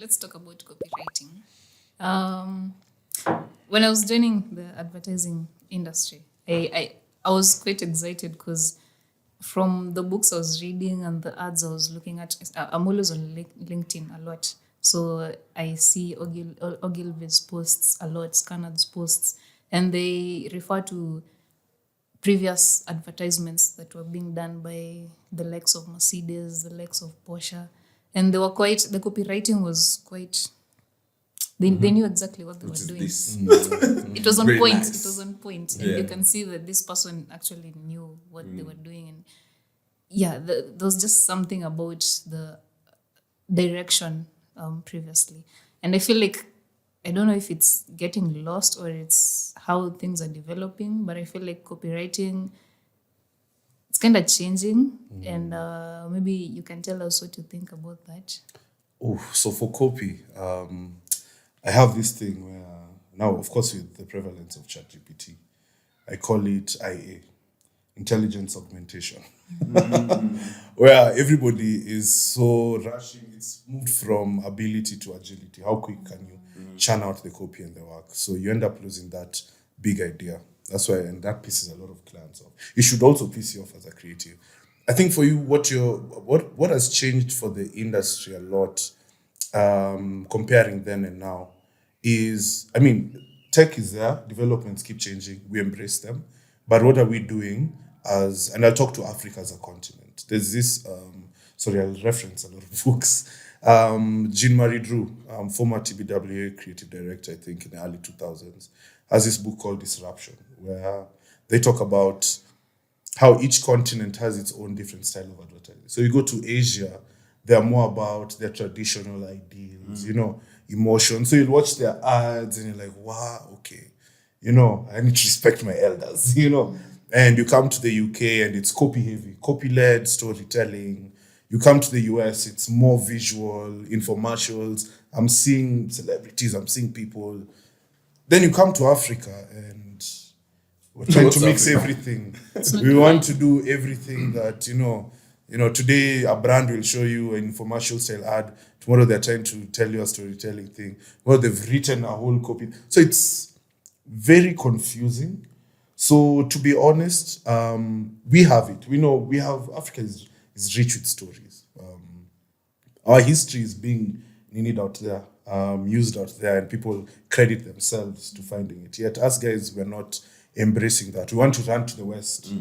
let's talk about copywriting. When I was joining the advertising industry, I was quite excited because from the books I was reading and the ads I was looking at, I'm always on LinkedIn a lot. So I see Ogilvy's posts a lot, Scannard's posts, and they refer to previous advertisements that were being done by the likes of Mercedes, the likes of Porsche. And the copywriting was quite, they knew exactly what they were doing. It was on Very point. nice. It was on point. And you can see that this person actually knew what they were doing. And there was just something about the direction previously. And I feel like, I don't know if it's getting lost or it's how things are developing, but I feel like copywriting, it's kind of changing. And maybe you can tell us what you think about that. Oh, so for copy, I have this thing where now, of course, with the prevalence of ChatGPT, I call it IA, intelligence augmentation, where everybody is so rushing. It's moved from ability to agility. How quick can you churn out the copy and the work? So you end up losing that big idea. That's why, and that pisses a lot of clients off. It should also piss you off as a creative. I think for you, what has changed for the industry a lot, comparing then and now, is, I mean, tech is there, developments keep changing, we embrace them, but what are we doing and I'll talk to Africa as a continent. There's this, I'll reference a lot of books. Jean-Marie Drew, former TBWA creative director, I think in the early 2000s, has this book called Disruption, where they talk about how each continent has its own different style of advertising. So you go to Asia, they're more about their traditional ideals, emotion. So you'll watch their ads and you're like, wow, okay, I need to respect my elders, And you come to the UK and it's copy heavy, copy-led storytelling. You come to the US, it's more visual, infomercials. I'm seeing celebrities, I'm seeing people. Then you come to Africa and we're trying to mix everything. We want to do everything that, today a brand will show you an infomercial style ad. Tomorrow they're trying to tell you a storytelling thing. Well, they've written a whole copy. So it's very confusing. So to be honest, we have it. We have, Africa is rich with stories. Our history is being needed out there, used out there, and people credit themselves to finding it. Yet us guys, we're not embracing that. We want to run to the West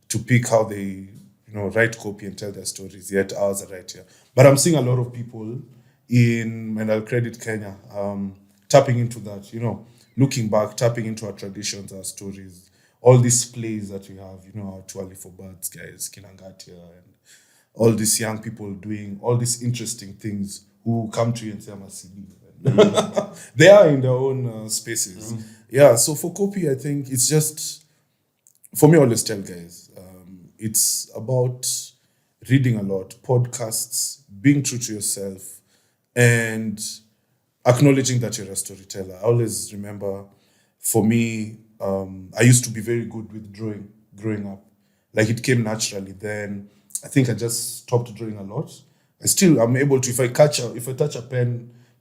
to pick how they, write copy and tell their stories. Yet ours are right here. But I'm seeing a lot of people and I'll credit Kenya, tapping into that, looking back, tapping into our traditions, our stories, all these plays that we have, our Twali for Birds guys, Kinangatia, and all these young people doing all these interesting things who come to you and say, I'm a CD. They are in their own spaces. Yeah, so for copy, I think it's just, for me, I always tell guys, it's about reading a lot, podcasts, being true to yourself, and acknowledging that you're a storyteller. I always remember, for me, I used to be very good with drawing growing up. Like it came naturally. Then I think I just stopped drawing a lot. I'm able to, if I touch a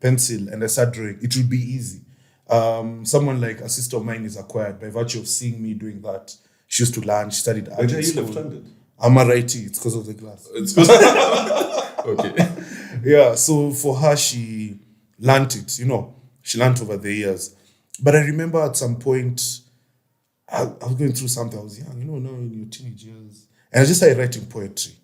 pencil and I start drawing, it will be easy. Someone like a sister of mine is acquired by virtue of seeing me doing that. She used to learn, she studied art. But are you left-handed? I'm a righty, it's because of the glass. Okay. Yeah, so for her, she learned it, she learned over the years. But I remember at some point, I was going through something. I was young, in your teenage years. And I just started writing poetry.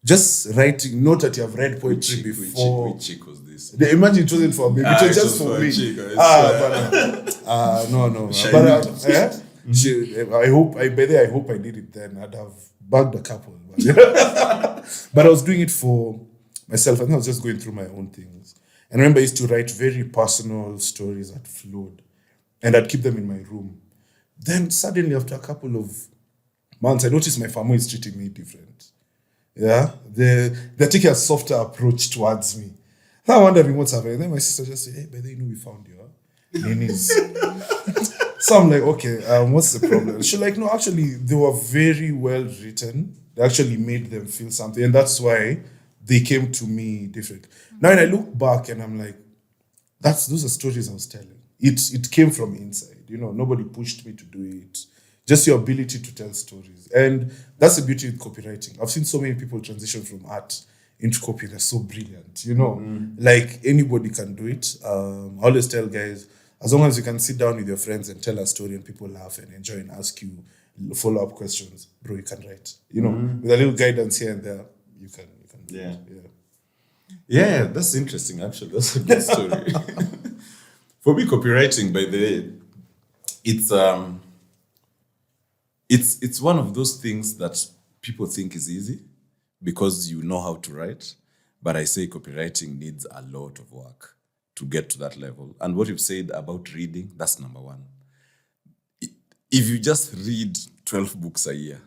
Just writing, not that you have read poetry before. Which chick was this? Imagine it wasn't for me. It was just for me. No. I hope I did it then. I'd have bugged a couple. But I was doing it for myself. I think I was just going through my own things. And I remember I used to write very personal stories that flowed. And I'd keep them in my room. Then suddenly, after a couple of months, I noticed my family is treating me different. Yeah? They're taking a softer approach towards me. Now I'm wondering what's happening. Then my sister just said, hey, by the way, we found you. Nenis. So I'm like, okay, what's the problem? She's like, no, actually, they were very well written. They actually made them feel something. And that's why they came to me different. Now when I look back and I'm like, those are stories I was telling. It came from inside, nobody pushed me to do it. Just your ability to tell stories. And that's the beauty with copywriting. I've seen so many people transition from art into copy. They're so brilliant, like anybody can do it. I always tell guys, as long as you can sit down with your friends and tell a story and people laugh and enjoy and ask you follow-up questions, bro, you can write. With a little guidance here and there, you can do it. Yeah, that's interesting, actually. That's a good story. For me, copywriting, by the way, it's one of those things that people think is easy because you know how to write. But I say copywriting needs a lot of work to get to that level. And what you've said about reading, that's number one. If you just read 12 books a year,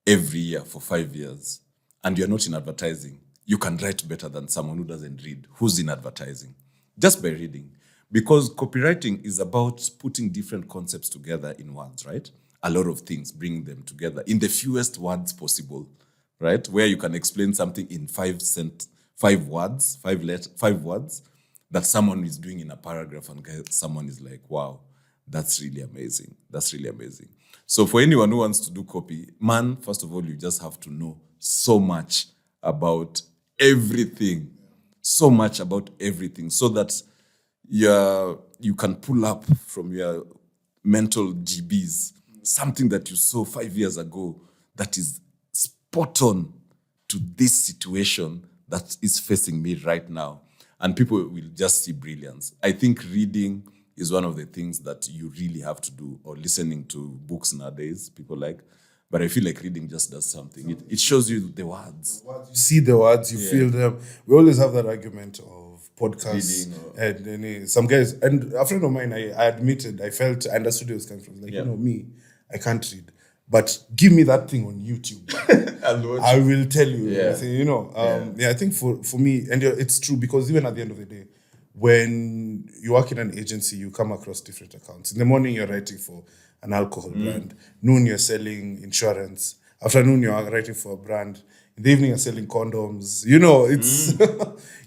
every year for 5 years, and you're not in advertising, you can write better than someone who doesn't read, who's in advertising, just by reading. Because copywriting is about putting different concepts together in words, right? A lot of things, bringing them together in the fewest words possible, right? Where you can explain something in 5 words that someone is doing in a paragraph and someone is like, wow, that's really amazing. That's really amazing. So for anyone who wants to do copy, man, first of all, you just have to know so much about everything, so that you can pull up from your mental GBs something that you saw 5 years ago that is spot on to this situation that is facing me right now. And people will just see brilliance. I think reading is one of the things that you really have to do, or listening to books nowadays, people like. But I feel like reading just does something. It shows you the words. You see the words, you feel them. We always have that argument of podcasts. And some guys, and a friend of mine, I admitted, I understood where it was coming from. Like, me, I can't read. But give me that thing on YouTube. I will tell you. I think for me, and it's true, because even at the end of the day, when you work in an agency, you come across different accounts. In the morning, you're writing for an alcohol brand. Noon, you're selling insurance. Afternoon, you're writing for a brand. In the evening, you're selling condoms.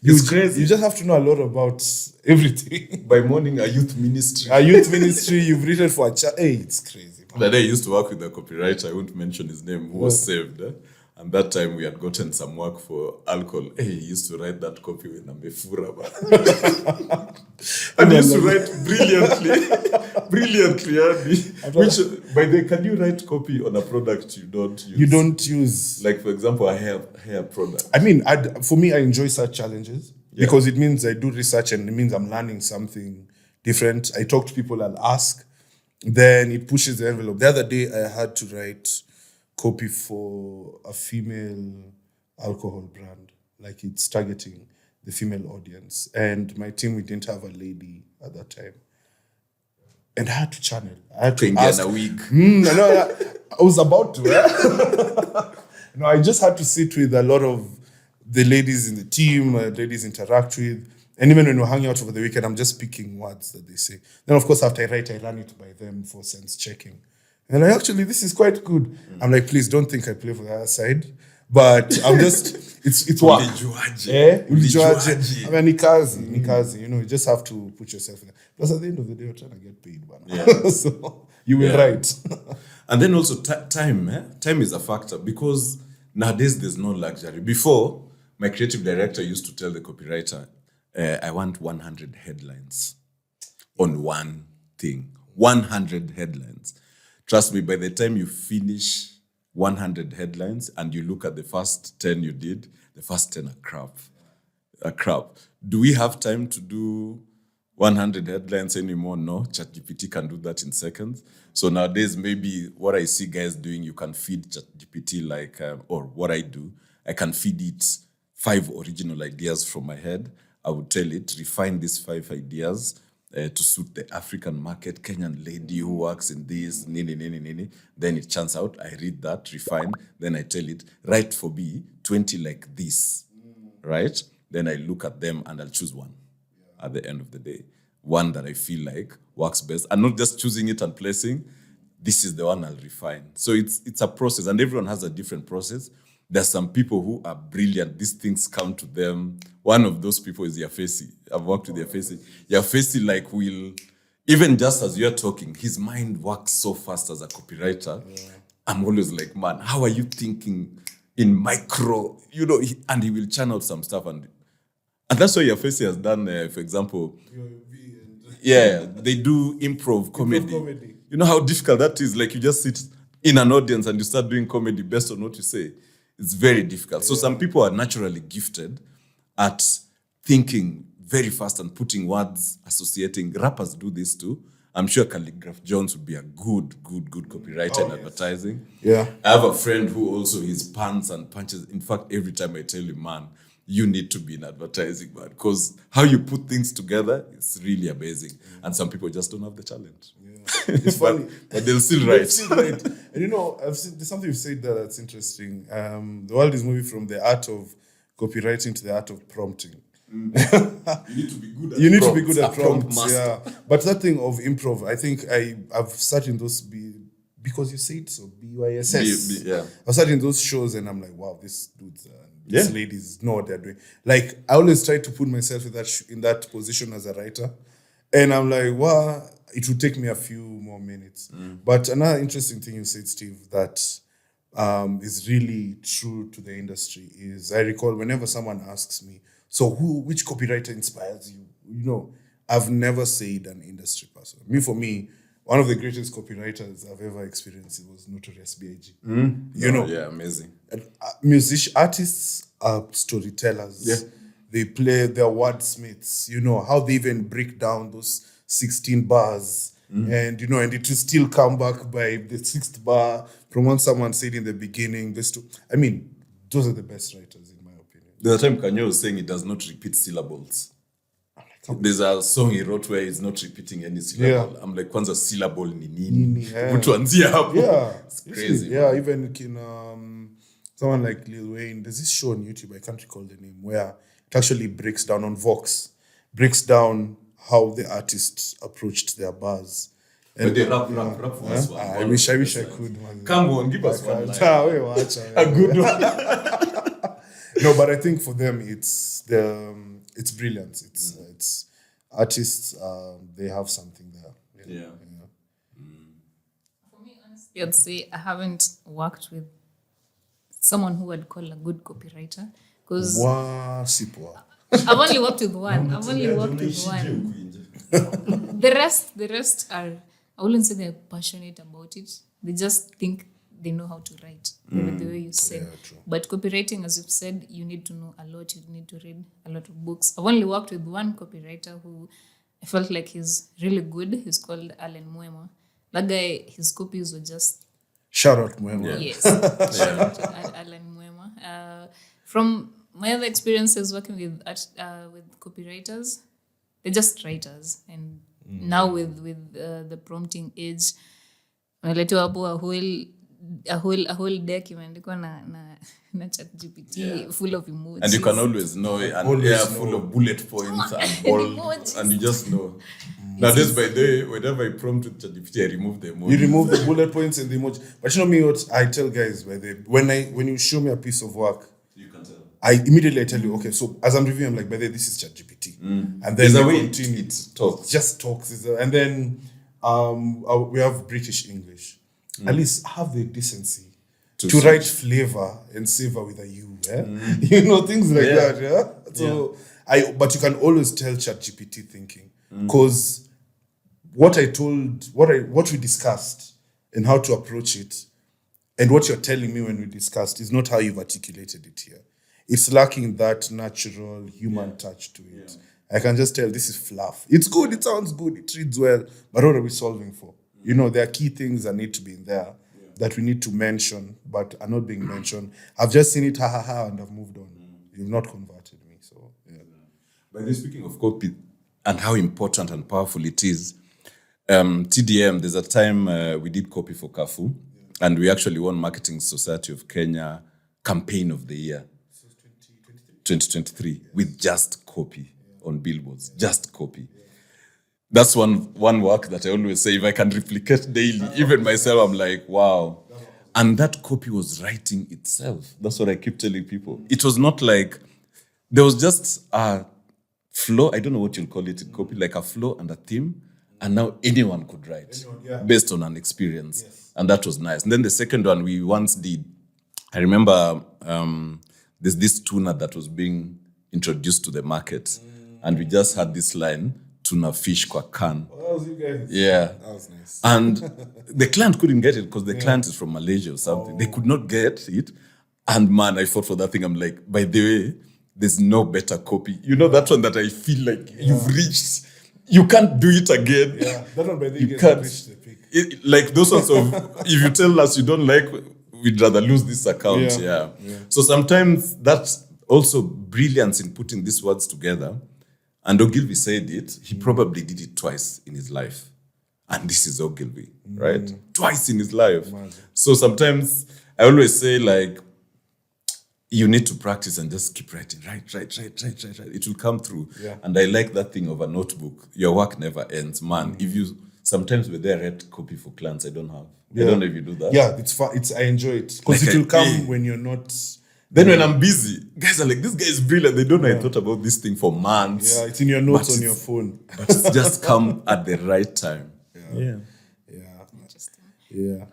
It's crazy. You just have to know a lot about everything. By morning, a youth ministry. You've written for a child. Hey, it's crazy. That day I used to work with a copywriter, I won't mention his name, who was saved. And that time we had gotten some work for alcohol. Hey, he used to write that copy with Namefura. And he used to write brilliantly, Andy. Which, by the way, can you write copy on a product you don't use? You don't use. Like, for example, a hair product. I mean, for me, I enjoy such challenges because it means I do research and it means I'm learning something different. I talk to people, I'll ask. Then it pushes the envelope. The other day, I had to write copy for a female alcohol brand. Like, it's targeting the female audience. And my team, we didn't have a lady at that time. And I had to channel. I had to ask. A week. I was about to. I just had to sit with a lot of the ladies in the team, ladies interact with. And even when we're hanging out over the weekend, I'm just picking words that they say. Then, of course, after I write, I run it by them for sense checking. And actually, this is quite good. I'm like, please don't think I play for the other side. But I'm just, it's work. I mean, ni kazi. You just have to put yourself in there. Plus, at the end of the day, you're trying to get paid. So you will write. And then also time. Time is a factor, because nowadays there's no luxury. Before, my creative director used to tell the copywriter, I want 100 headlines on one thing. 100 headlines. Trust me, by the time you finish 100 headlines and you look at the first 10 you did, the first 10 are crap. Do we have time to do 100 headlines anymore? No, ChatGPT can do that in seconds. So nowadays, maybe what I see guys doing, you can feed ChatGPT or what I do, I can feed it 5 original ideas from my head. I would tell it, refine these 5 ideas to suit the African market, Kenyan lady who works in this, nini. Then it churns out, I read that, refine, then I tell it, write for me 20 like this, right? Then I look at them and I'll choose one at the end of the day. One that I feel like works best. And not just choosing it and placing, this is the one I'll refine. So it's a process, and everyone has a different process. There's some people who are brilliant. These things come to them. One of those people is Yafesi. I've worked with Yafesi. Yafesi like will, even just as you're talking, his mind works so fast as a copywriter. I'm always like, man, how are you thinking in micro? And he will churn out some stuff. And that's what Yafesi has done, for example. Yeah, they do improv comedy. You know how difficult that is? Like you just sit in an audience and you start doing comedy based on what you say. It's very difficult. So some people are naturally gifted at thinking very fast and putting words, associating. Rappers do this too. I'm sure Calligraph Jones would be a good copywriter in advertising. Yeah. I have a friend who also his puns and punches. In fact, every time I tell him, man, you need to be in advertising, man, because how you put things together is really amazing. And some people just don't have the talent. Yeah. It's funny. but they'll still write. And there's something you said there that's interesting. The world is moving from the art of copywriting to the art of prompting. You need to be good at prompts. Yeah. But that thing of improv, I think I've sat in those because you said so, BYSS. Yeah. I've sat in those shows and I'm like, wow, these dudes these ladies know what they're doing. Like, I always try to put myself in that position as a writer. And I'm like, wow, it would take me a few more minutes. But another interesting thing you said, Steve, that is really true to the industry is I recall whenever someone asks me, so which copywriter inspires you? I've never said an industry person. For me, one of the greatest copywriters I've ever experienced was Notorious B.I.G. Yeah, amazing. Artists are storytellers. Yeah. They play their wordsmiths. How they even break down those 16 bars, and and it will still come back by the 6th bar from what someone said in the beginning. Those are the best writers in my opinion. There's a time Kanye was saying he does not repeat syllables. There's a song he wrote where he's not repeating any syllable. I'm like, kwanza syllable ni nini? Kutuanzia hapo. Yeah. It's crazy. Yeah, even someone like Lil Wayne, there's this show on YouTube, I can't recall the name, where it actually breaks down on Vox, breaks down how the artists approached their bars. But they rap for us one. I wish I could. Man. Come on, give us one line. A good one. No, but I think for them it's brilliant. It's artists. They have something there. Yeah. For me, honestly, I'd say I haven't worked with someone who I'd call a good copywriter because I've only worked with one. The rest are, I wouldn't say they're passionate about it. They just think they know how to write, the way you said. Yeah, but copywriting, as you've said, you need to know a lot. You need to read a lot of books. I've only worked with one copywriter who I felt like he's really good. He's called Alan Mwema. That guy, his copies were just... Shout out Mwema. Yes. Shout out to Alan Mwema. From my other experiences working with copywriters, they're just writers. And now with the prompting age, unaletewa hapo a whole deck imeandikwa na ChatGPT full of emojis. And you can always know it, and full of bullet points and bold, and you just know. Nowadays, by the way, whenever I prompt with ChatGPT, I remove the emojis. You remove the bullet points and the emoji. But you know me, what I tell guys, when you show me a piece of work, You can tell. I immediately tell you, okay, so as I'm reviewing, I'm like, by the way, this is ChatGPT. And then There's a way it talks. Just talks. And then we have British English. At least have the decency to write flavor and savor with a U. Eh? Things like that. Yeah. So but you can always tell ChatGPT thinking, because what we discussed and how to approach it, and what you're telling me when we discussed is not how you've articulated it here. It's lacking that natural human touch to it. Yeah. I can just tell this is fluff. It's good, it sounds good, it reads well, but what are we solving for? There are key things that need to be in there that we need to mention, but are not being mentioned. I've just seen it, and I've moved on. You've not converted me, so yeah. By the way, speaking of copy and how important and powerful it is, TDM, there's a time we did copy for Kafu, and we actually won Marketing Society of Kenya Campaign of the Year. 2023 with just copy on billboards, just copy. That's one work that I always say, if I can replicate daily, even myself, I'm like, wow. And that copy was writing itself. That's what I keep telling people. It was not like, there was just a flow, I don't know what you'll call it in copy, like a flow and a theme, and now anyone could write based on an experience. Yes. And that was nice. And then the second one we once did, I remember there's this tuna that was being introduced to the market, and we just had this line, tuna fish kwa can. Oh, that was you guys. Yeah. That was nice. And the client couldn't get it because the client is from Malaysia or something. They could not get it. And man, I fought for that thing. I'm like, by the way, there's no better copy. You know that one that I feel like you've reached. You can't do it again. Yeah, that one by the you can't reach the peak. Like those sorts of, if you tell us you don't like, we'd rather lose this account. Yeah. So sometimes that's also brilliance in putting these words together. And Ogilvy said it, he probably did it twice in his life. And this is Ogilvy, right? Twice in his life. Imagine. So sometimes I always say, like, you need to practice and just keep writing. Write. It will come through. Yeah. And I like that thing of a notebook. Your work never ends. Man, if you sometimes we're there, write copy for clients I don't have. I don't know if you do that. Yeah, it's fun. I enjoy it. Because Like it will come when you're not... Then when I'm busy, guys are like, this guy is brilliant. They don't know I thought about this thing for months. Yeah, it's in your notes on your phone. But it's just come at the right time. Yeah. Interesting. Yeah.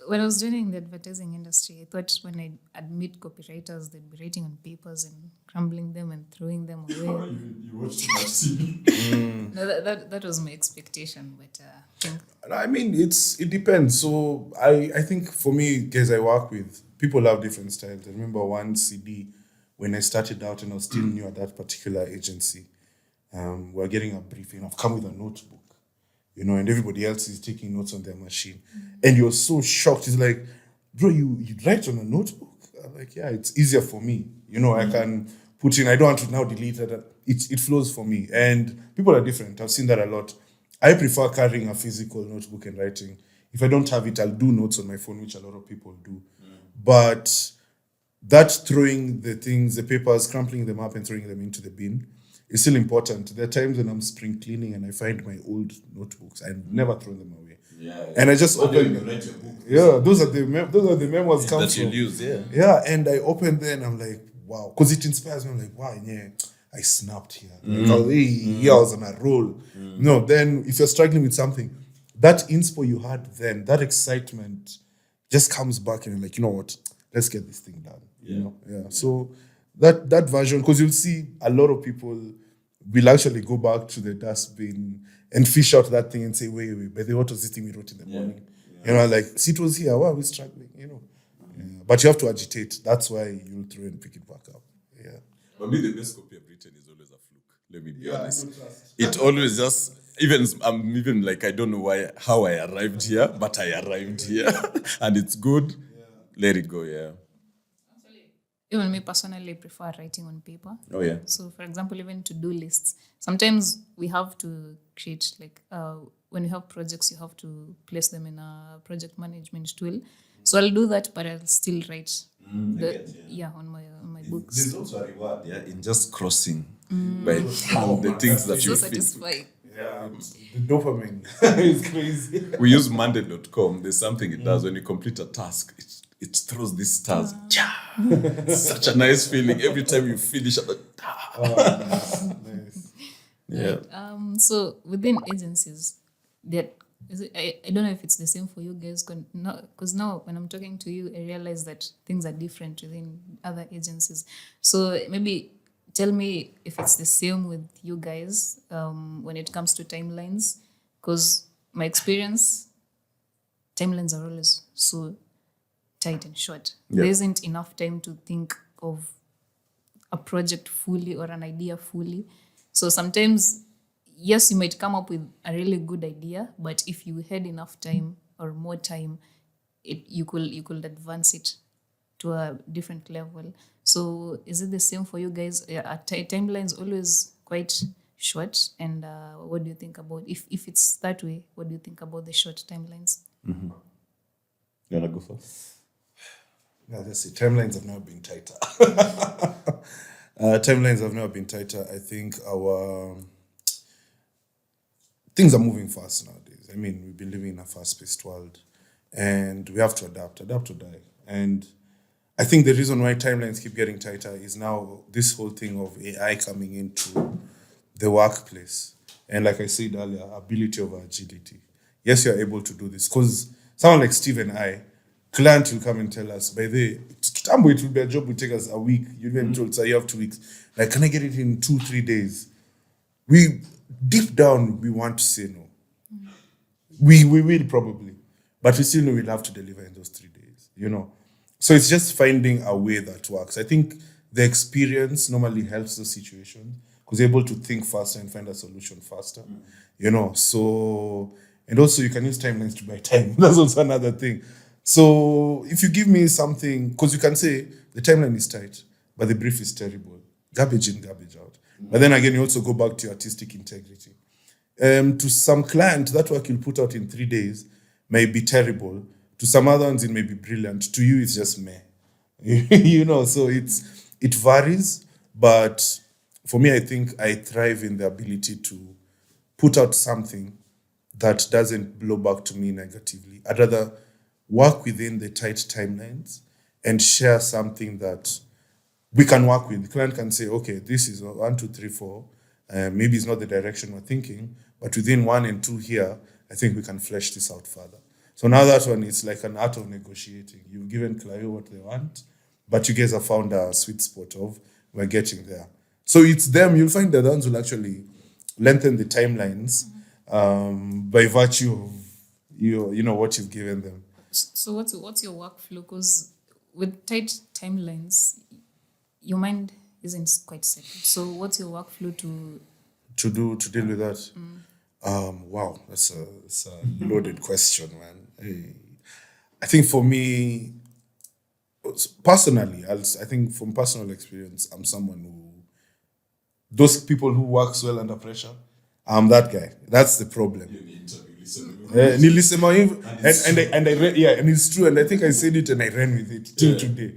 When I was joining the advertising industry, I thought when I'd meet copywriters, they'd be writing on papers and crumbling them and throwing them away. You watch too much TV. No, that was my expectation, but I mean, it depends. So I think for me, guys I work with, people have different styles. I remember one CD when I started out and I was still new at that particular agency. We're getting a briefing. I've come with a notebook, you know, and everybody else is taking notes on their machine. And you're so shocked. It's like, bro, you write on a notebook? I'm like, yeah, it's easier for me. You know, I can put in, I don't want to now delete it. It flows for me. And people are different. I've seen that a lot. I prefer carrying a physical notebook and writing. If I don't have it, I'll do notes on my phone, which a lot of people do. But that throwing the things, the papers, crumpling them up and throwing them into the bin is still important. There are times when I'm spring cleaning and I find my old notebooks. I've never thrown them away. Yeah. And I just open them. Yeah, those are the memos come that from. you use, Yeah, and I open them and I'm like, wow. Because it inspires me. I'm like, wow, yeah, I snapped here. Like, I was on a roll. No, then if you're struggling with something, that inspo you had then, that excitement just comes back and you're like, you know what? Let's get this thing done. You know? Yeah. So that version, because you'll see a lot of people will actually go back to the dustbin and fish out that thing and say, wait, but what was this thing we wrote in the morning? You know, like, see, it was here. Why are we struggling? You know. Yeah. But you have to agitate. That's why you'll throw and pick it back up. Yeah. For me, the best copy I've written is always a fluke. Let me be honest. It always just, I'm even like, I don't know how I arrived here, but I arrived here. And it's good. Let it go, Even me personally prefer writing on paper. Oh, yeah. So, for example, even to-do lists. Sometimes we have to create, like, when you have projects, you have to place them in a project management tool. So I'll do that, but I'll still write on my books. There's also a reward, in just crossing by the things that you so satisfying. Yeah, the dopamine is crazy. We use Monday.com. There's something it does when you complete a task. It throws these stars. Such a nice feeling every time you finish. Nice. Yeah. So within agencies, I don't know if it's the same for you guys, because now when I'm talking to you, I realize that things are different within other agencies. So maybe tell me if it's the same with you guys when it comes to timelines, because my experience, timelines are always so tight and short. There isn't enough time to think of a project fully or an idea fully. So sometimes, yes, you might come up with a really good idea, but if you had enough time or more time, you could advance it to a different level. So is it the same for you guys? Are timelines always quite short? And what do you think about, if it's that way, what do you think about the short timelines? Mm-hmm. You want to go first? Yeah, let's see. Timelines have never been tighter. Timelines have never been tighter. I think our things are moving fast nowadays. I mean, we've been living in a fast-paced world, and we have to adapt or die. And I think the reason why timelines keep getting tighter is now this whole thing of AI coming into the workplace. And like I said earlier, ability over agility. Yes, you're able to do this. Because someone like Steve and I, client will come and tell us, by the Kitambo, it will be a job will take us a week. You'll be told, so you have 2 weeks. Like, can I get it in 2-3 days? We, deep down, we want to say no. We will probably, but we still know we'll have to deliver in those 3 days, you know? So it's just finding a way that works. I think the experience normally helps the situation because you're able to think faster and find a solution faster, you know? So, and also you can use timelines to buy time. That's also another thing. So if you give me something, because you can say the timeline is tight, but the brief is terrible. Garbage in, garbage out. But then again, you also go back to your artistic integrity. To some client, that work you'll put out in 3 days may be terrible. To some other ones, it may be brilliant. To you, it's just meh. You know, so it varies. But for me, I think I thrive in the ability to put out something that doesn't blow back to me negatively. I'd rather work within the tight timelines and share something that we can work with. The client can say, okay, this is 1, 2, 3, 4. Maybe it's not the direction we're thinking, but within 1 and 2 here, I think we can flesh this out further. So now that one is like an art of negotiating. You've given client what they want, but you guys have found a sweet spot of we're getting there. So it's them. You'll find that the ones will actually lengthen the timelines by virtue of you know what you've given them. So what's your workflow? Because with tight timelines, your mind isn't quite settled. So what's your workflow to deal with that? Wow, that's a loaded question, man. Hey. I think for me, personally, I think from personal experience, I'm someone who, those people who works well under pressure, I'm that guy. That's the problem. And it's true, and I think I said it and I ran with it till today.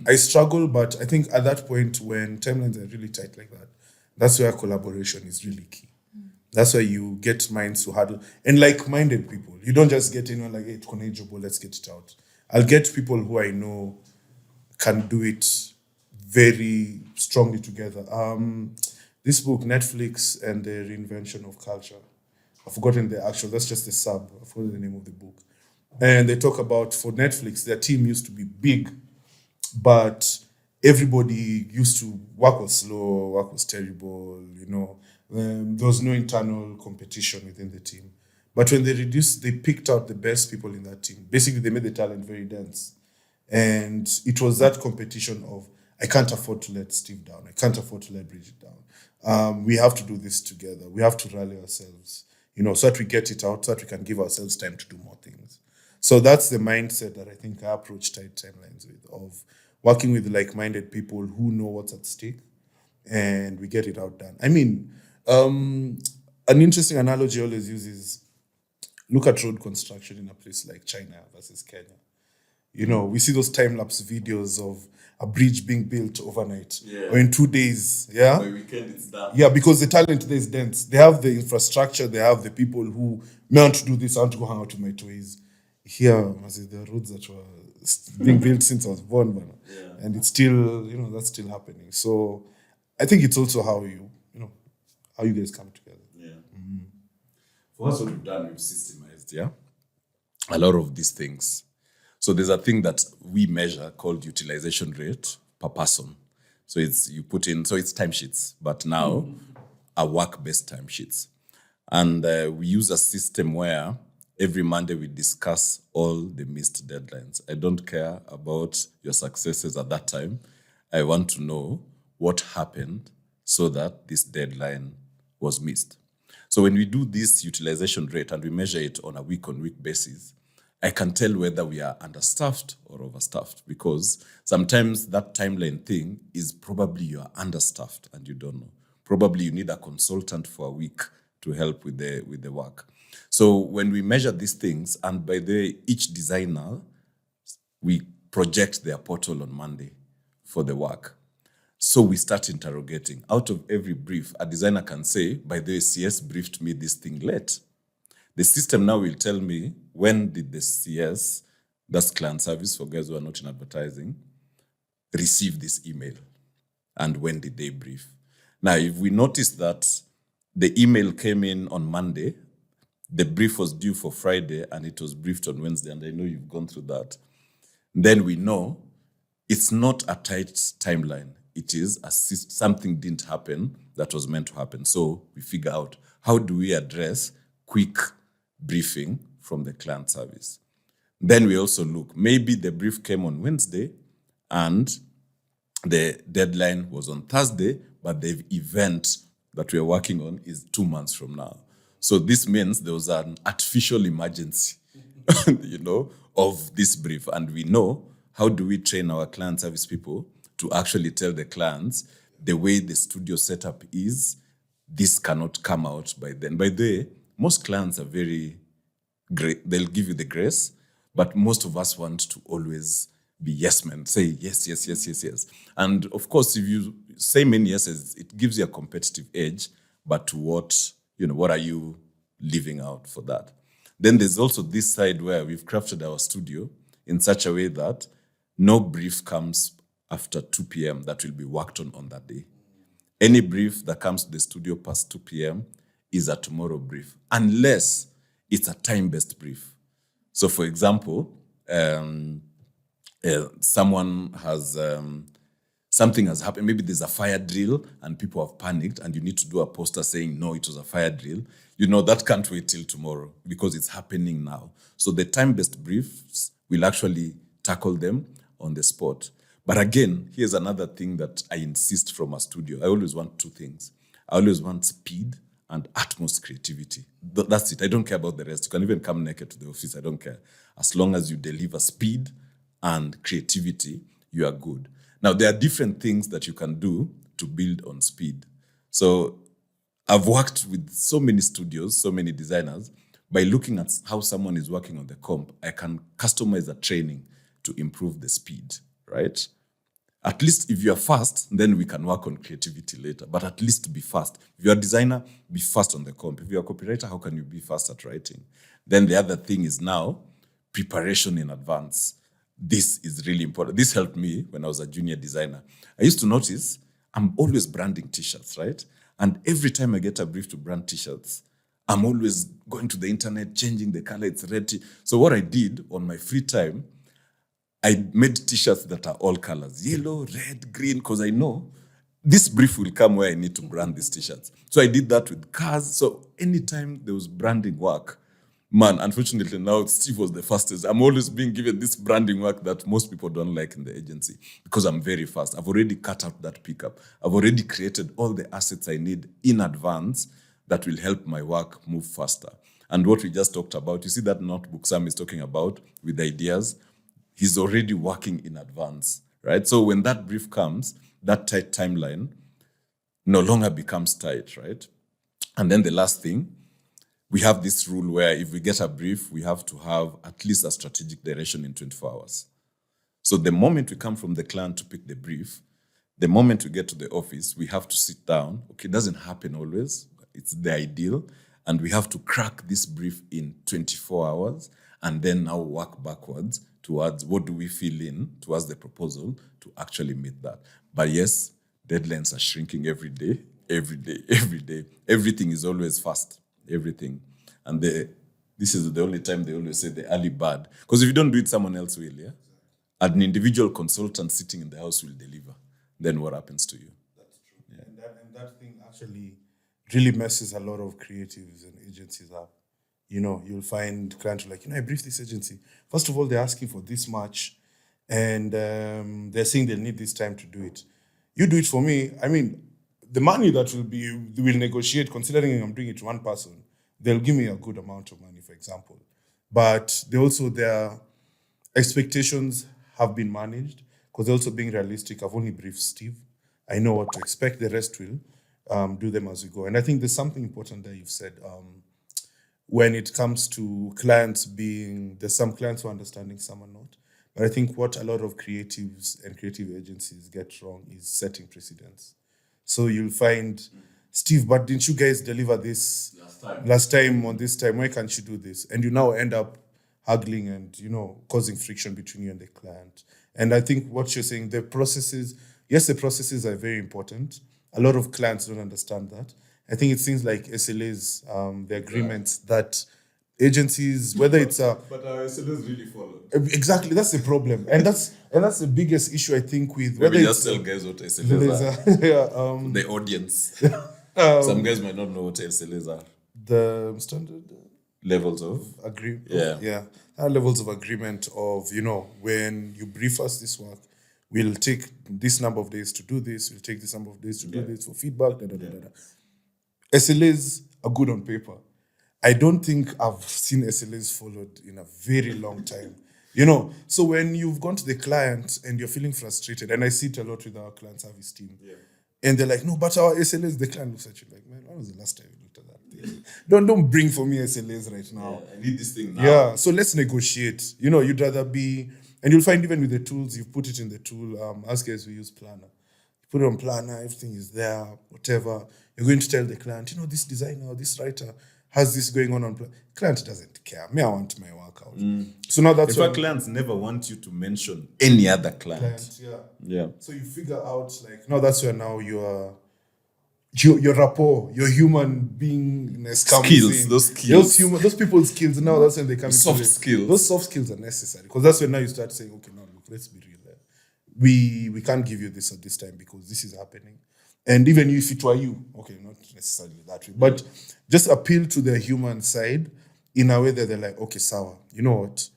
I struggle, but I think at that point when timelines are really tight like that, that's where collaboration is really key. That's why you get minds to huddle and like-minded people. You don't just get in like, hey, let's get it out. I'll get people who I know can do it very strongly together. This book, Netflix and the Reinvention of Culture. I've forgotten the actual, that's just the sub. I've forgotten the name of the book. And they talk about, for Netflix, their team used to be big, but everybody used to work was slow, work was terrible, you know. There was no internal competition within the team. But when they reduced, they picked out the best people in that team. Basically, they made the talent very dense. And it was that competition of, I can't afford to let Steve down. I can't afford to let Bridget down. We have to do this together. We have to rally ourselves, you know, so that we get it out, so that we can give ourselves time to do more things. So that's the mindset that I think I approach tight timelines with, of working with like-minded people who know what's at stake, and we get it out done. I mean, an interesting analogy I always use is, look at road construction in a place like China versus Kenya. You know, we see those time-lapse videos of a bridge being built overnight or in 2 days. Yeah. By weekend it's done. Yeah, because the talent there is dense. They have the infrastructure. They have the people who may want to do this. I want to go hang out with my toys. Here, there are roads that were being built since I was born, and it's still, you know, that's still happening. So I think it's also how you guys come together. Yeah. For us, what we've done, we've systemized, a lot of these things. So there's a thing that we measure called utilization rate per person. So it's it's timesheets, but now are work-based timesheets. And we use a system where every Monday we discuss all the missed deadlines. I don't care about your successes at that time. I want to know what happened so that this deadline was missed. So when we do this utilization rate and we measure it on a week-on-week basis, I can tell whether we are understaffed or overstaffed, because sometimes that timeline thing is probably you are understaffed and you don't know. Probably you need a consultant for a week to help with the work. So when we measure these things, and by the way, each designer, we project their portal on Monday for the work. So we start interrogating. Out of every brief, a designer can say, by the way, CS briefed me this thing late. The system now will tell me when did the CS, that's client service for guys who are not in advertising, receive this email? And when did they brief? Now, if we notice that the email came in on Monday, the brief was due for Friday, and it was briefed on Wednesday, and I know you've gone through that, then we know it's not a tight timeline. It is something didn't happen that was meant to happen. So we figure out, how do we address quick briefing from the client service? Then we also look, maybe the brief came on Wednesday and the deadline was on Thursday, but the event that we're working on is 2 months from now. So this means there was an artificial emergency, of this brief. And we know, how do we train our client service people to actually tell the clients, the way the studio setup is, this cannot come out by then. By the way, most clients are very great. They'll give you the grace, but most of us want to always be yes men, say yes, yes, yes, yes, yes. And of course, if you say many yeses, it gives you a competitive edge, but to what are you leaving out for that? Then there's also this side where we've crafted our studio in such a way that no brief comes after 2 p.m. that will be worked on that day. Any brief that comes to the studio past 2 p.m. is a tomorrow brief, unless it's a time-based brief. So for example, someone has, something has happened. Maybe there's a fire drill and people have panicked and you need to do a poster saying, no, it was a fire drill. That can't wait till tomorrow because it's happening now. So the time-based briefs will actually tackle them on the spot. But again, here's another thing that I insist from a studio. I always want 2 things. I always want speed and utmost creativity. That's it. I don't care about the rest. You can even come naked to the office. I don't care. As long as you deliver speed and creativity, you are good. Now, there are different things that you can do to build on speed. So I've worked with so many studios, so many designers. By looking at how someone is working on the comp, I can customize a training to improve the speed, right? At least if you are fast, then we can work on creativity later, but at least be fast. If you're a designer, be fast on the comp. If you're a copywriter, how can you be fast at writing? Then the other thing is now preparation in advance. This is really important. This helped me when I was a junior designer. I used to notice I'm always branding t-shirts, right? And every time I get a brief to brand t-shirts, I'm always going to the internet, changing the color, it's red. So what I did on my free time, I made t-shirts that are all colors, yellow, red, green, because I know this brief will come where I need to brand these t-shirts. So I did that with cars. So anytime there was branding work, man, unfortunately now Steve was the fastest. I'm always being given this branding work that most people don't like in the agency because I'm very fast. I've already cut out that pickup. I've already created all the assets I need in advance that will help my work move faster. And what we just talked about, you see that notebook Sam is talking about with ideas, he's already working in advance, right? So when that brief comes, that tight timeline no longer becomes tight, right? And then the last thing, we have this rule where if we get a brief, we have to have at least a strategic direction in 24 hours. So the moment we come from the client to pick the brief, the moment we get to the office, we have to sit down. Okay, it doesn't happen always. It's the ideal. And we have to crack this brief in 24 hours and then now work backwards towards what do we fill in towards the proposal to actually meet that. But yes, deadlines are shrinking every day, every day, every day. Everything is always fast, everything. And this is the only time they always say the early bird. Because if you don't do it, someone else will, yeah? An individual consultant sitting in the house will deliver. Then what happens to you? That's true. Yeah. And that thing actually really messes a lot of creatives and agencies up. You'll find clients like, I briefed this agency. First of all, they're asking for this much, and they're saying they'll need this time to do it. You do it for me. I mean, the money that we'll negotiate, considering I'm doing it to one person, they'll give me a good amount of money, for example. But their expectations have been managed because they're also being realistic. I've only briefed Steve. I know what to expect. The rest will do them as we go. And I think there's something important that you've said. When it comes to clients there's some clients who are understanding, some are not. But I think what a lot of creatives and creative agencies get wrong is setting precedents. So you'll find, Steve, but didn't you guys deliver this last time on this time? Why can't you do this? And you now end up haggling and, causing friction between you and the client. And I think what you're saying, the processes are very important. A lot of clients don't understand that. I think it seems like SLAs, the agreements that agencies, whether it's But our SLAs really follow. exactly, that's the problem, and that's the biggest issue I think with whether Maybe it's just tell guys what SLAs are. The audience. Some guys might not know what SLAs are. The standard Levels of levels of agreement of when you brief us this work, we'll take this number of days to do this. We'll take this number of days to do this for feedback. SLAs are good on paper. I don't think I've seen SLAs followed in a very long time. So when you've gone to the client and you're feeling frustrated, and I see it a lot with our client service team, and they're like, no, but our SLAs, the client looks at you like, man, when was the last time you looked at that thing? don't bring for me SLAs right now. I need this thing now. Yeah, so let's negotiate. You'd rather be, and you'll find even with the tools, you've put it in the tool. Us guys, we use Planner. You put it on Planner, everything is there, whatever. You're going to tell the client, this designer or this writer has this going on. Client doesn't care. Me, I want my work out. So now that's why clients never want you to mention any other client. Yeah. So you figure out now that's where now your rapport, your human beingness comes in. Those skills. Those people's skills. Now that's when they come soft skills. Those soft skills are necessary because that's when now you start saying, okay, now look, let's be real there. We can't give you this at this time because this is happening. And even if it were you, okay, not necessarily that way, but just appeal to the human side in a way that they're like, okay, Sawa, you know what?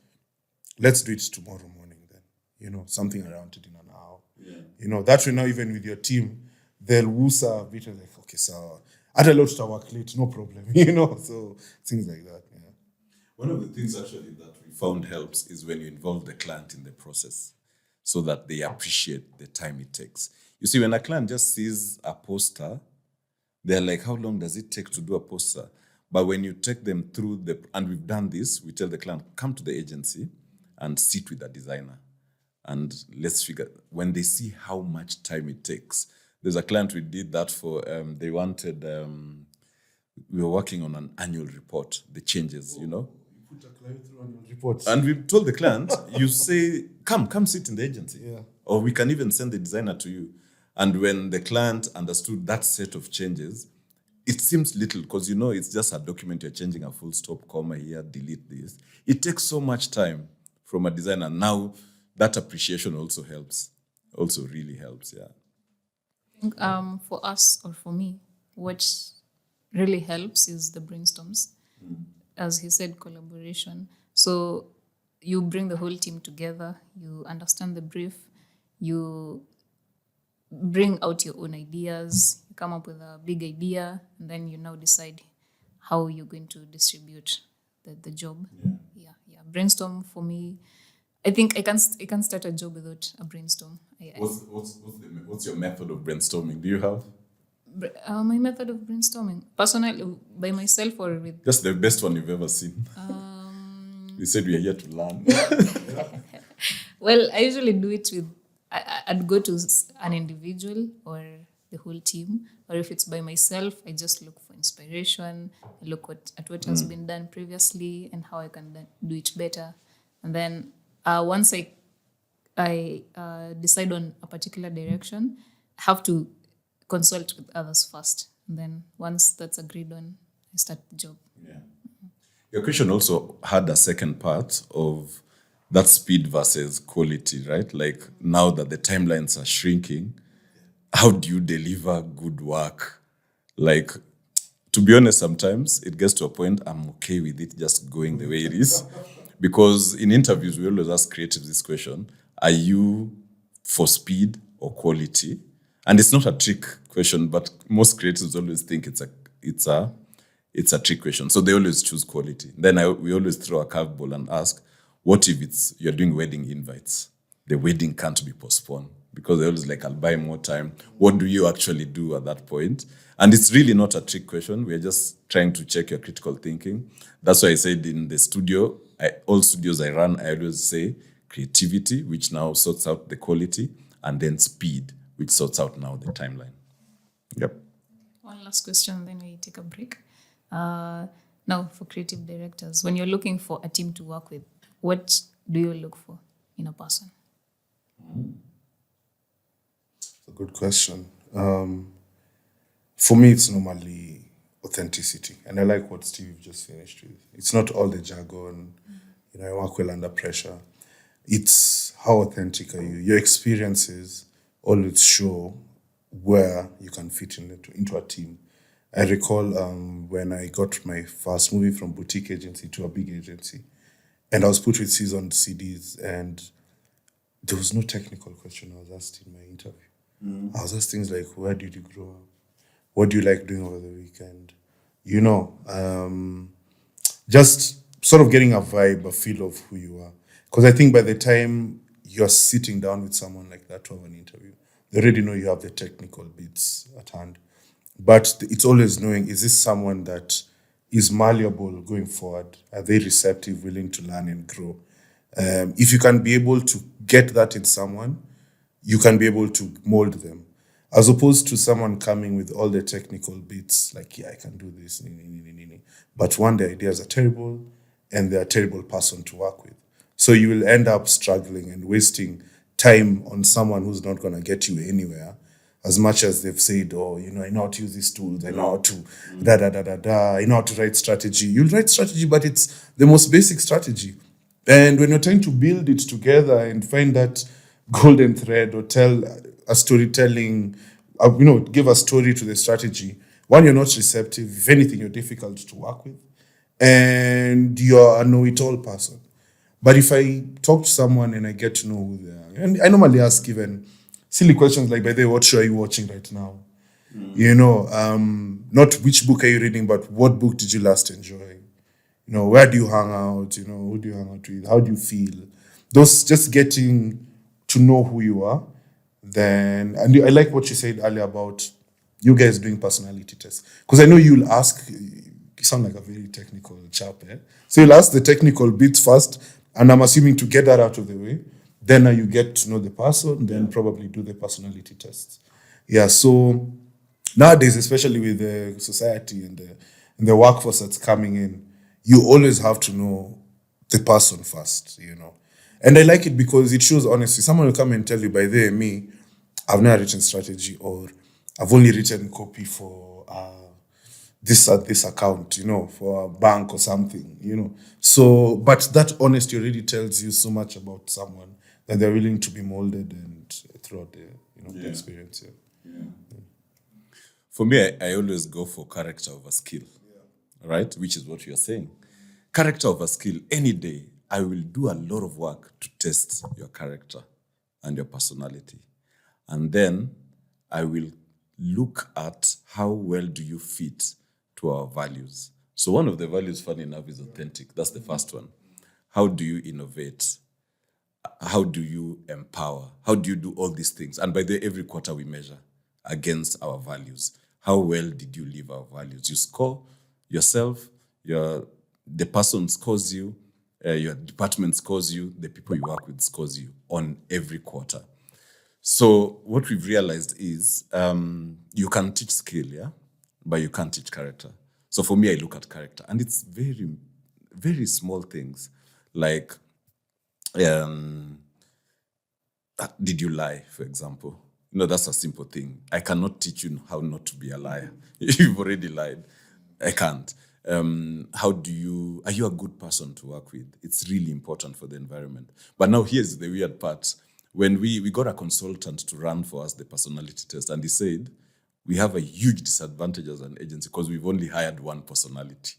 Let's do it tomorrow morning then. Something around it in an hour. Yeah. That way now even with your team, they'll woosa a bit like, okay, Sawa, I'd allow to work late, no problem. So things like that. Yeah. One of the things actually that we found helps is when you involve the client in the process so that they appreciate the time it takes. You see, when a client just sees a poster, they're like, how long does it take to do a poster? But when you take them through and we've done this, we tell the client, come to the agency and sit with a designer. And let's figure, when they see how much time it takes. There's a client we did that for, they wanted, we were working on an annual report, the changes, You put a client through annual report. And we told the client, you say, come sit in the agency. Yeah. Or we can even send the designer to you. And when the client understood that set of changes, it seems little because, it's just a document. You're changing a full stop, comma here, delete this. It takes so much time from a designer. Now, that appreciation also really helps, yeah. I think for us or for me, what really helps is the brainstorms. As he said, collaboration. So you bring the whole team together, you understand the brief, you bring out your own ideas, you come up with a big idea, and then you now decide how you're going to distribute the job. Yeah. Brainstorm for me. I think I can't start a job without a brainstorm. What's your method of brainstorming? Do you have? My method of brainstorming, personally, by myself or with... Just the best one you've ever seen. You said we are here to learn. Well, I usually do it with... I'd go to an individual or the whole team, or if it's by myself, I just look for inspiration. I look at what has been done previously and how I can do it better. And then once I decide on a particular direction, I have to consult with others first. And then once that's agreed on, I start the job. Yeah. Your question also had a second part of that speed versus quality, right? Like now that the timelines are shrinking, how do you deliver good work? Like, to be honest, sometimes it gets to a point I'm okay with it just going the way it is. Because in interviews, we always ask creatives this question: are you for speed or quality? And it's not a trick question, but most creatives always think it's a trick question. So they always choose quality. Then we always throw a curveball and ask, what if you're doing wedding invites? The wedding can't be postponed because they always like, I'll buy more time. What do you actually do at that point? And it's really not a trick question. We're just trying to check your critical thinking. That's why I said in the studio, all studios I run, I always say creativity, which now sorts out the quality, and then speed, which sorts out now the timeline. Yep. One last question, then we take a break. Now, for creative directors, when you're looking for a team to work with, what do you look for in a person? It's a good question. For me, it's normally authenticity. And I like what Steve just finished with. It's not all the jargon, I work well under pressure. It's how authentic are you? Your experiences always show where you can fit into a team. I recall when I got my first movie from boutique agency to a big agency, and I was put with seasoned CDs, and there was no technical question I was asked in my interview. I was asked things like, where did you grow up? What do you like doing over the weekend? Just sort of getting a vibe, a feel of who you are. Because I think by the time you're sitting down with someone like that to have an interview, they already know you have the technical bits at hand. But it's always knowing, is this someone that is malleable going forward? Are they receptive, willing to learn and grow? If you can be able to get that in someone, you can be able to mold them. As opposed to someone coming with all the technical bits, like, I can do this, but one, the ideas are terrible, and they're a terrible person to work with. So you will end up struggling and wasting time on someone who's not going to get you anywhere, as much as they've said, I know how to use these tools, I know how to I know how to write strategy. You'll write strategy, but it's the most basic strategy. And when you're trying to build it together and find that golden thread or tell a storytelling, give a story to the strategy, one, you're not receptive. If anything, you're difficult to work with. And you're a know-it-all person. But if I talk to someone and I get to know who they are, and I normally ask even silly questions like, by the way, what show are you watching right now? Not which book are you reading, but what book did you last enjoy? Where do you hang out? Who do you hang out with? How do you feel? Those, just getting to know who you are. Then, and I like what you said earlier about you guys doing personality tests. Because I know you'll ask, you sound like a very technical chap, eh? So you'll ask the technical bits first, and I'm assuming to get that out of the way, then you get to know the person, then probably do the personality tests. Yeah, so nowadays, especially with the society and the workforce that's coming in, you always have to know the person first, And I like it because it shows honesty. Someone will come and tell you, by the way, me, I've never written strategy, or I've only written copy for this account, for a bank or something, So, but that honesty already tells you so much about someone that they're willing to be molded and throughout the experience. Yeah. For me, I always go for character over skill, right? Which is what you're saying. Character over skill. Any day, I will do a lot of work to test your character and your personality. And then I will look at how well do you fit to our values. So one of the values, funny enough, is authentic. That's the first one. How do you innovate? How do you empower? How do you do all these things? And by the way, every quarter we measure against our values. How well did you live our values? You score yourself, the person scores you, your department scores you, the people you work with scores you on every quarter. So what we've realized is you can teach skill, but you can't teach character. So for me, I look at character, and it's very, very small things like, did you lie, for example? That's a simple thing. I cannot teach you how not to be a liar. You've already lied. I can't. Are you a good person to work with? It's really important for the environment. But now here's the weird part. When we got a consultant to run for us the personality test, and he said, we have a huge disadvantage as an agency because we've only hired one personality.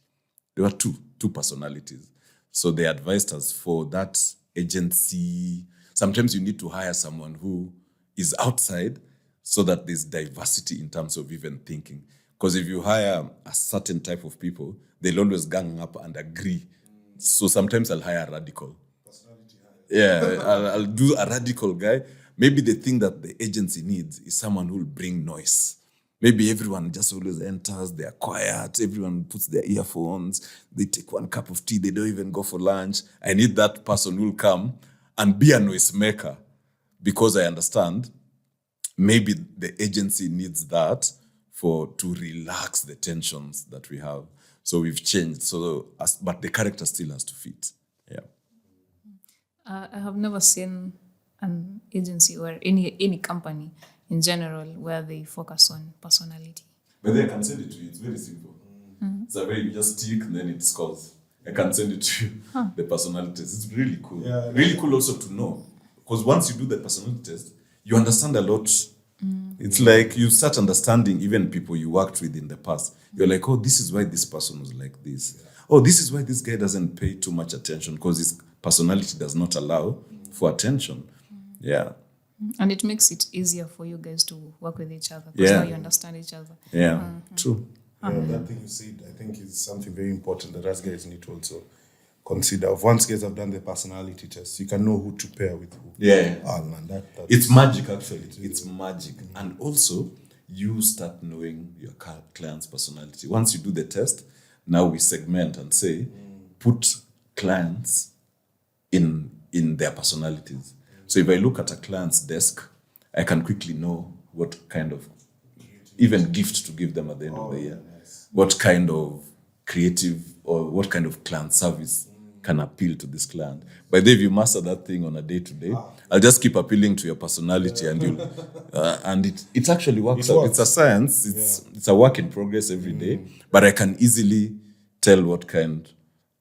There were two personalities. So they advised us for that agency. Sometimes you need to hire someone who is outside so that there's diversity in terms of even thinking. Because if you hire a certain type of people, they'll always gang up and agree. So sometimes I'll hire a radical. Yeah, I'll do a radical guy. Maybe the thing that the agency needs is someone who will bring noise. Maybe everyone just always enters, they're quiet, everyone puts their earphones, they take one cup of tea, they don't even go for lunch. I need that person who will come and be a noisemaker, because I understand maybe the agency needs that to relax the tensions that we have. So we've changed. But the character still has to fit. Yeah. I have never seen an agency or any company in general where they focus on personality. But then I can send it to you. It's very simple. It's a very, you just tick and then it scores. I can send it to you, the personality test. It's really cool. Yeah, really cool also to know. Because once you do the personality test, you understand a lot. It's like you start understanding even people you worked with in the past. You're like, oh, this is why this person was like this. Oh, this is why this guy doesn't pay too much attention because his personality does not allow for attention. Yeah. And it makes it easier for you guys to work with each other because now you understand each other. Yeah, true. Yeah, that thing you said, I think, is something very important that us guys need to also consider. Once guys have done the personality test, you can know who to pair with who. Yeah. Oh, man, that's It's magic, actually. It's magic. And also, you start knowing your client's personality. Once you do the test, now we segment and say, put clients in their personalities. So if I look at a client's desk, I can quickly know what kind of even gift to give them at the end of the year. Nice. What kind of creative or what kind of client service can appeal to this client. But if you master that thing on a day-to-day, I'll just keep appealing to your personality and you'll, and it actually works out. It's a science. It's a work in progress every day. But I can easily tell what kind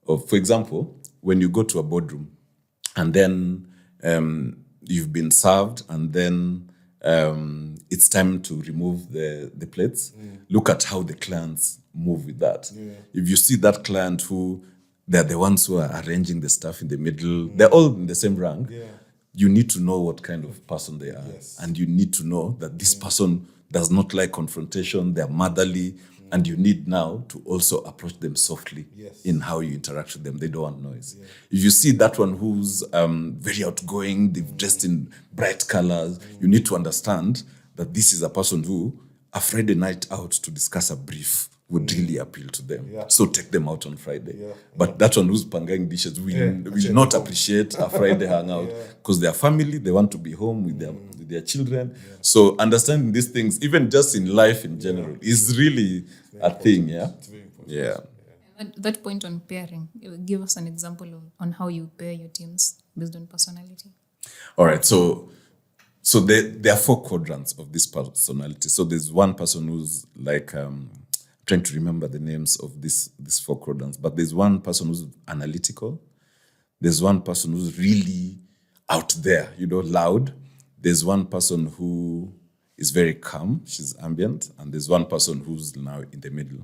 of, for example, when you go to a boardroom and then you've been served and then it's time to remove the plates. Look at how the clients move with that. If you see that client who they're the ones who are arranging the stuff in the middle, they're all in the same rank. You need to know what kind of person they are. And you need to know that this person does not like confrontation, they're motherly, and you need now to also approach them softly in how you interact with them. They don't want noise. If you see that one who's very outgoing, they've dressed in bright colors, you need to understand that this is a person who, a Friday night out to discuss a brief would really appeal to them. So take them out on Friday. But that one who's pangang dishes will not appreciate a Friday hangout because their family, they want to be home with their children. So understanding these things, even just in life in general, is really a thing. It's very important. Yeah. At that point on pairing, give us an example on how you pair your teams based on personality. All right. So there are 4 quadrants of this personality. So there's one person who's like, trying to remember the names of these 4 quadrants, but there's one person who's analytical. There's one person who's really out there, loud. There's one person who is very calm, she's ambient, and there's one person who's now in the middle.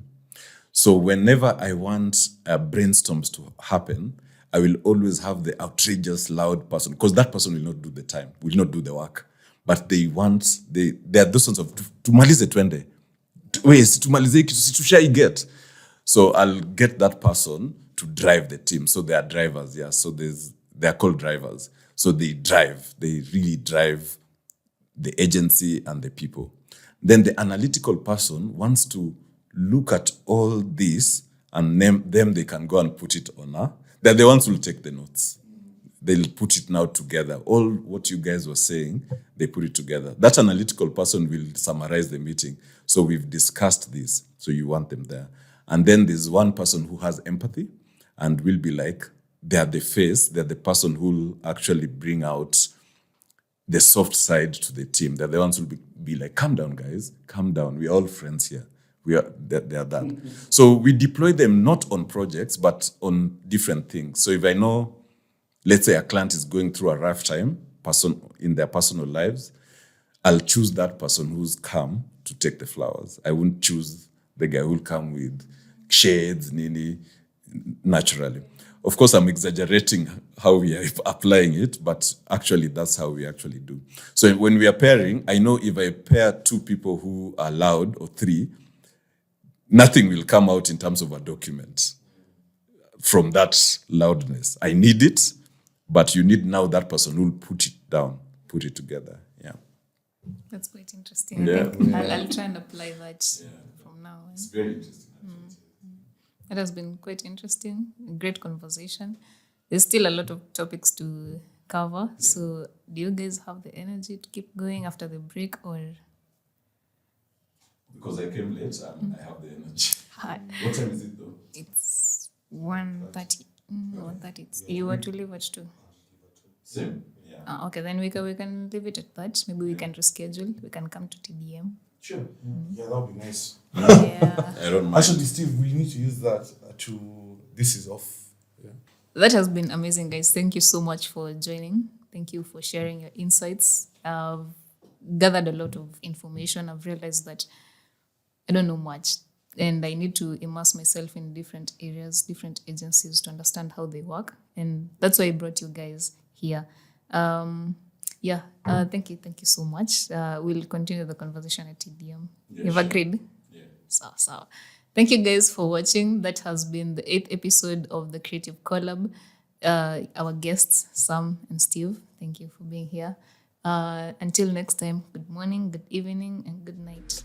So whenever I want brainstorms to happen, I will always have the outrageous, loud person, because that person will not do the time, will not do the work. But they are those ones of, tumalize twende. Get. So I'll get that person to drive the team. So they are drivers, So they are called drivers. So they really drive the agency and the people. Then the analytical person wants to look at all this and name them. They can go and put it on. They're the ones who will take the notes. They'll put it now together. All what you guys were saying, they put it together. That analytical person will summarize the meeting. So we've discussed this. So you want them there. And then there's one person who has empathy and will be like, they're the face, they're the person who will actually bring out the soft side to the team. They're the ones who will be like, calm down, guys, calm down. We're all friends here. They are that. So we deploy them not on projects, but on different things. So if I know, let's say a client is going through a rough time, person in their personal lives, I'll choose that person who's calm to take the flowers. I wouldn't choose the guy who'll come with shades, nini, naturally. Of course, I'm exaggerating how we are applying it, but actually that's how we actually do. So when we are pairing, I know if I pair 2 people who are loud or 3, nothing will come out in terms of a document from that loudness. I need it, but you need now that person who will put it down, put it together. Yeah. That's quite interesting. I think I'll try and apply that from now on. It's very interesting. It has been quite interesting, a great conversation. There's still a lot of topics to cover. So do you guys have the energy to keep going after the break or? Because I came late and I have the energy. Hi. What time is it though? It's 1:30. 1:30. You were to leave at 2. Same. Yeah. Okay, then we can leave it at that. Maybe we can reschedule. We can come to TDM. Sure. Yeah, that would be nice. Yeah. I don't mind. Actually, Steve, we need to use that to. This is off. Yeah. That has been amazing, guys. Thank you so much for joining. Thank you for sharing your insights. I've gathered a lot of information. I've realized that I don't know much, and I need to immerse myself in different areas, different agencies to understand how they work. And that's why I brought you guys here. Thank you so much. We'll continue the conversation at TDM. You've agreed? Yeah. So. Thank you guys for watching. That has been the 8th episode of the Creative Colab. Our guests, Sam and Steve, thank you for being here. Until next time, good morning, good evening, and good night.